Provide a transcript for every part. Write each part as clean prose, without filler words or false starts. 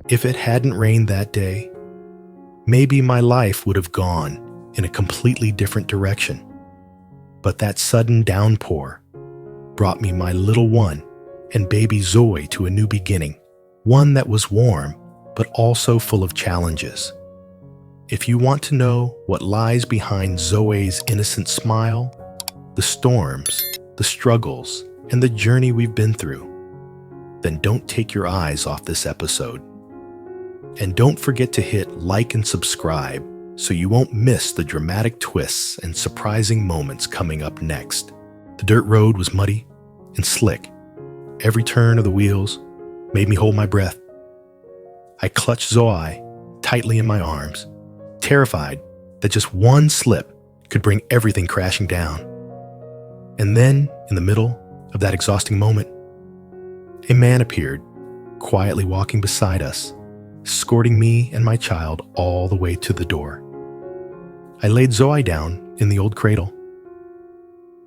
If it hadn't rained that day, maybe my life would have gone in a completely different direction. But that sudden downpour brought me my little one and baby Zoe to a new beginning, one that was warm, but also full of challenges. If you want to know what lies behind Zoe's innocent smile, the storms, the struggles, and the journey we've been through, then don't take your eyes off this episode. And don't forget to hit like and subscribe so you won't miss the dramatic twists and surprising moments coming up next. The dirt road was muddy and slick. Every turn of the wheels made me hold my breath. I clutched Zoe tightly in my arms, terrified that just one slip could bring everything crashing down. And then, in the middle of that exhausting moment, a man appeared, quietly walking beside us, escorting me and my child all the way to the door. I laid Zoe down in the old cradle.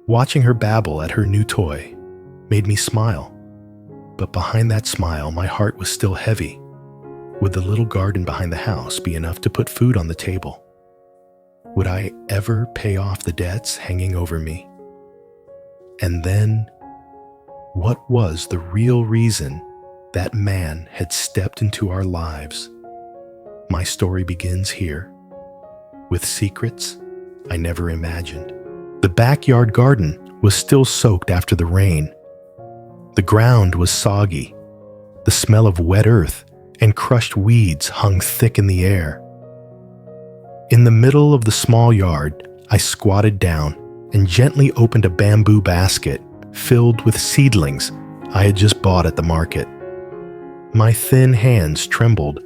Watching her babble at her new toy made me smile, but behind that smile, my heart was still heavy. Would the little garden behind the house be enough to put food on the table? Would I ever pay off the debts hanging over me? And then, what was the real reason that man had stepped into our lives? My story begins here, with secrets I never imagined. The backyard garden was still soaked after the rain. The ground was soggy. The smell of wet earth and crushed weeds hung thick in the air. In the middle of the small yard, I squatted down and gently opened a bamboo basket filled with seedlings I had just bought at the market. My thin hands trembled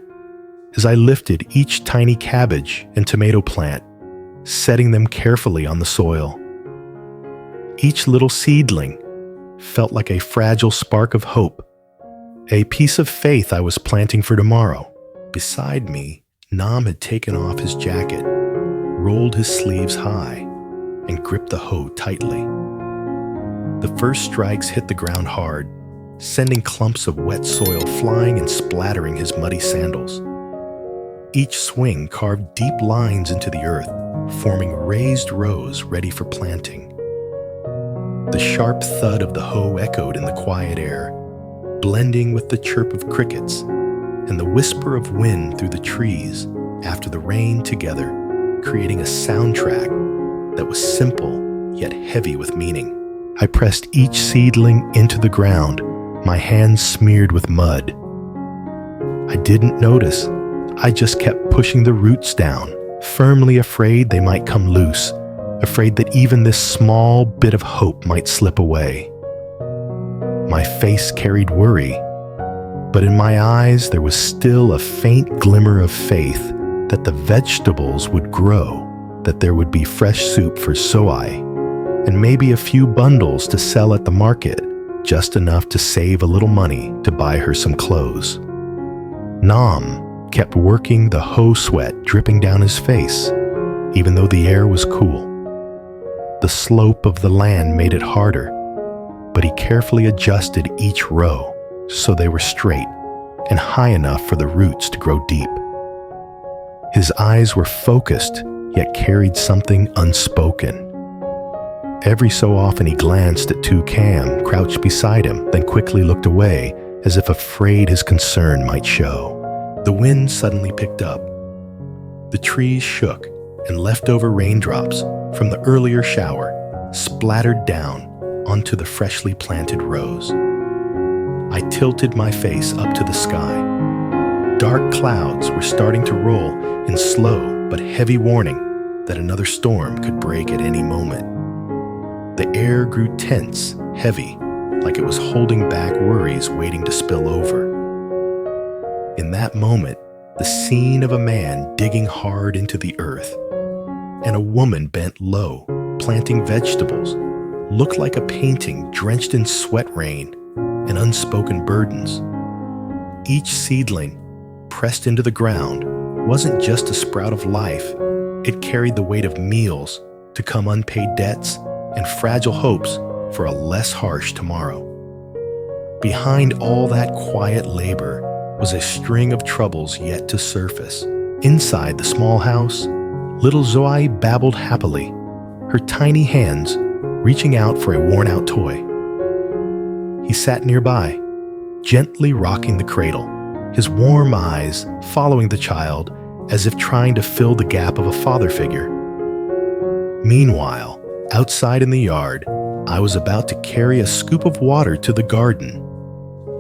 as I lifted each tiny cabbage and tomato plant, setting them carefully on the soil. Each little seedling felt like a fragile spark of hope, a piece of faith I was planting for tomorrow. Beside me, Nam had taken off his jacket, rolled his sleeves high, and gripped the hoe tightly. The first strikes hit the ground hard, sending clumps of wet soil flying and splattering his muddy sandals. Each swing carved deep lines into the earth, forming raised rows ready for planting. The sharp thud of the hoe echoed in the quiet air, blending with the chirp of crickets and the whisper of wind through the trees after the rain together, creating a soundtrack that was simple yet heavy with meaning. I pressed each seedling into the ground, my hands smeared with mud. I didn't notice. I just kept pushing the roots down, firmly afraid they might come loose, afraid that even this small bit of hope might slip away. My face carried worry, but in my eyes there was still a faint glimmer of faith that the vegetables would grow, that there would be fresh soup for Zoe, and maybe a few bundles to sell at the market, just enough to save a little money to buy her some clothes. Nam kept working, the hoe sweat dripping down his face, even though the air was cool. The slope of the land made it harder, but he carefully adjusted each row so they were straight and high enough for the roots to grow deep. His eyes were focused, yet carried something unspoken. Every so often he glanced at Toucan crouched beside him, then quickly looked away as if afraid his concern might show. The wind suddenly picked up. The trees shook and leftover raindrops from the earlier shower splattered down onto the freshly planted rows. I tilted my face up to the sky. Dark clouds were starting to roll in slow but heavy warning that another storm could break at any moment. The air grew tense, heavy, like it was holding back worries waiting to spill over. In that moment, the scene of a man digging hard into the earth and a woman bent low, planting vegetables, looked like a painting drenched in sweat rain and unspoken burdens. Each seedling, pressed into the ground, wasn't just a sprout of life. It carried the weight of meals to come, unpaid debts, and fragile hopes for a less harsh tomorrow. Behind all that quiet labor was a string of troubles yet to surface. Inside the small house, little Zoe babbled happily, her tiny hands reaching out for a worn-out toy. He sat nearby, gently rocking the cradle, his warm eyes following the child as if trying to fill the gap of a father figure. Meanwhile, outside in the yard, I was about to carry a scoop of water to the garden.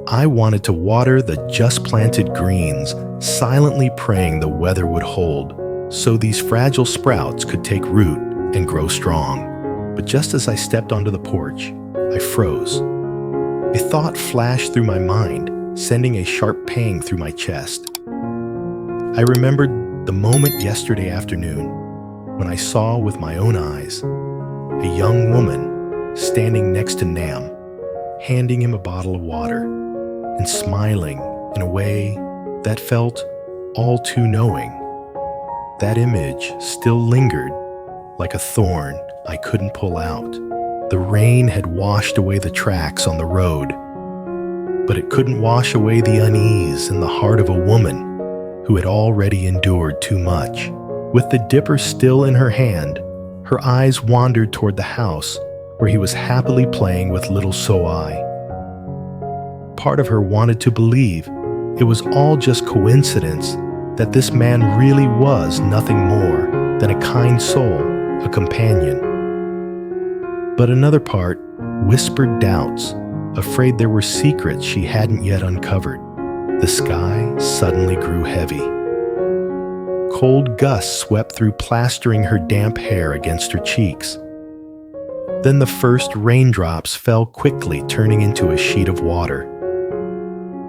I wanted to water the just-planted greens, silently praying the weather would hold, so these fragile sprouts could take root and grow strong. But just as I stepped onto the porch, I froze. A thought flashed through my mind, sending a sharp pang through my chest. I remembered the moment yesterday afternoon when I saw with my own eyes a young woman standing next to Nam, handing him a bottle of water and smiling in a way that felt all too knowing. That image still lingered like a thorn I couldn't pull out. The rain had washed away the tracks on the road, but it couldn't wash away the unease in the heart of a woman who had already endured too much. With the dipper still in her hand, her eyes wandered toward the house where he was happily playing with little Soai. Part of her wanted to believe it was all just coincidence, that this man really was nothing more than a kind soul, a companion. But another part whispered doubts, afraid there were secrets she hadn't yet uncovered. The sky suddenly grew heavy. Cold gusts swept through, plastering her damp hair against her cheeks. Then the first raindrops fell quickly, turning into a sheet of water.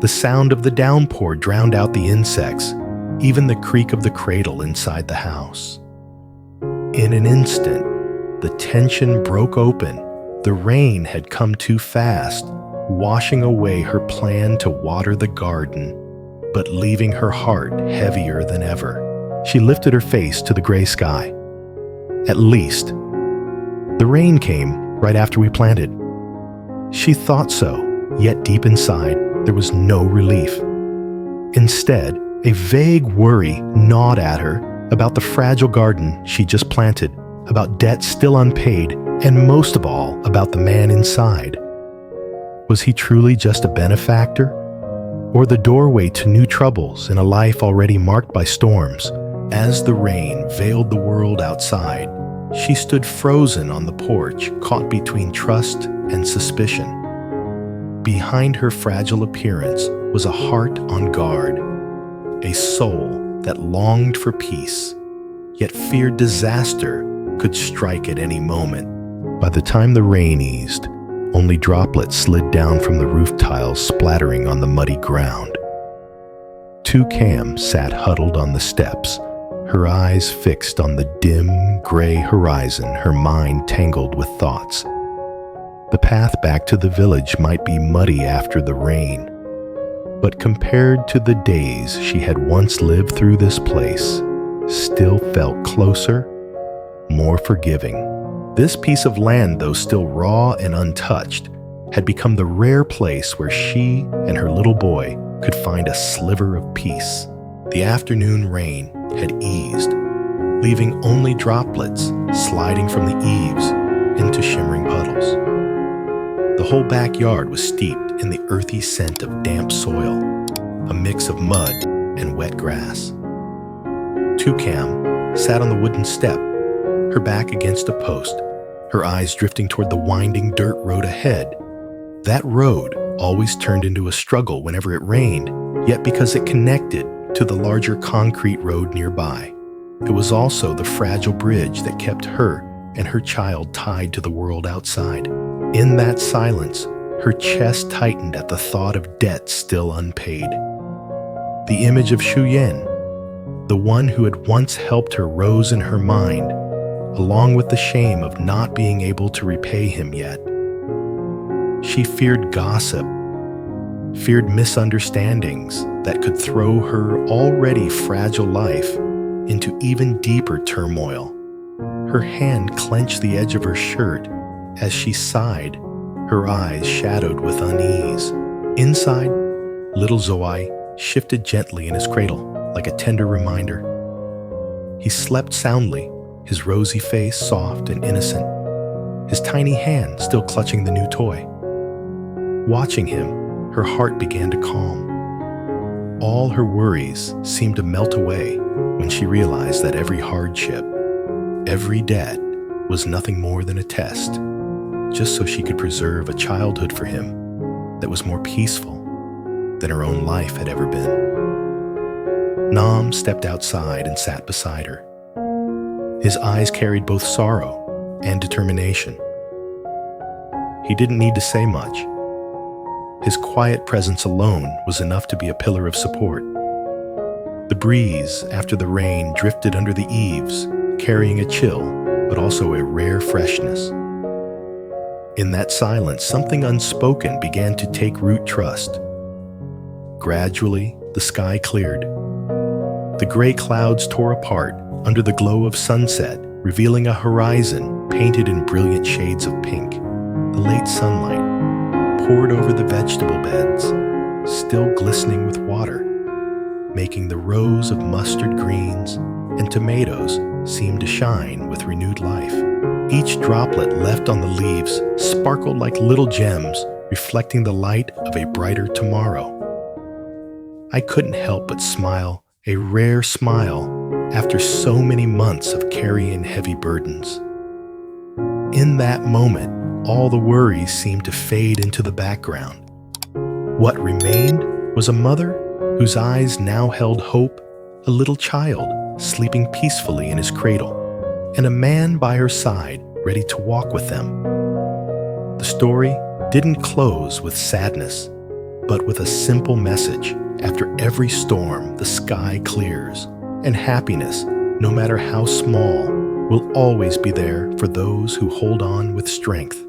The sound of the downpour drowned out the insects, even the creak of the cradle inside the house. In an instant, the tension broke open. The rain had come too fast, washing away her plan to water the garden, but leaving her heart heavier than ever. She lifted her face to the gray sky. At least, the rain came right after we planted. She thought so, yet deep inside, there was no relief. Instead, a vague worry gnawed at her about the fragile garden she just planted, about debts still unpaid, and most of all, about the man inside. Was he truly just a benefactor, or the doorway to new troubles in a life already marked by storms? As the rain veiled the world outside, she stood frozen on the porch, caught between trust and suspicion. Behind her fragile appearance was a heart on guard, a soul that longed for peace, yet feared disaster could strike at any moment. By the time the rain eased, only droplets slid down from the roof tiles, splattering on the muddy ground. Cam sat huddled on the steps, her eyes fixed on the dim, gray horizon, her mind tangled with thoughts. The path back to the village might be muddy after the rain, but compared to the days she had once lived through this place, still felt closer, more forgiving. This piece of land, though still raw and untouched, had become the rare place where she and her little boy could find a sliver of peace. The afternoon rain had eased, leaving only droplets sliding from the eaves into shimmering puddles. The whole backyard was steeped in the earthy scent of damp soil, a mix of mud and wet grass. Cam sat on the wooden step, her back against a post, her eyes drifting toward the winding dirt road ahead. That road always turned into a struggle whenever it rained, yet because it connected to the larger concrete road nearby, it was also the fragile bridge that kept her and her child tied to the world outside. In that silence, her chest tightened at the thought of debt still unpaid. The image of Shu Yan, the one who had once helped her, rose in her mind, along with the shame of not being able to repay him yet. She feared gossip, feared misunderstandings that could throw her already fragile life into even deeper turmoil. Her hand clenched the edge of her shirt as she sighed, her eyes shadowed with unease. Inside, little Zoe shifted gently in his cradle like a tender reminder. He slept soundly, his rosy face soft and innocent, his tiny hand still clutching the new toy. Watching him, her heart began to calm. All her worries seemed to melt away when she realized that every hardship, every debt, was nothing more than a test, just so she could preserve a childhood for him that was more peaceful than her own life had ever been. Nam stepped outside and sat beside her. His eyes carried both sorrow and determination. He didn't need to say much. His quiet presence alone was enough to be a pillar of support. The breeze after the rain drifted under the eaves, carrying a chill, but also a rare freshness. In that silence, something unspoken began to take root trust. Gradually, the sky cleared. The gray clouds tore apart under the glow of sunset, revealing a horizon painted in brilliant shades of pink. The late sunlight poured over the vegetable beds, still glistening with water, making the rows of mustard greens and tomatoes seem to shine with renewed life. Each droplet left on the leaves sparkled like little gems, reflecting the light of a brighter tomorrow. I couldn't help but smile, a rare smile, after so many months of carrying heavy burdens. In that moment, all the worries seemed to fade into the background. What remained was a mother whose eyes now held hope, a little child sleeping peacefully in his cradle, and a man by her side ready to walk with them. The story didn't close with sadness, but with a simple message. After every storm, the sky clears, and happiness, no matter how small, will always be there for those who hold on with strength.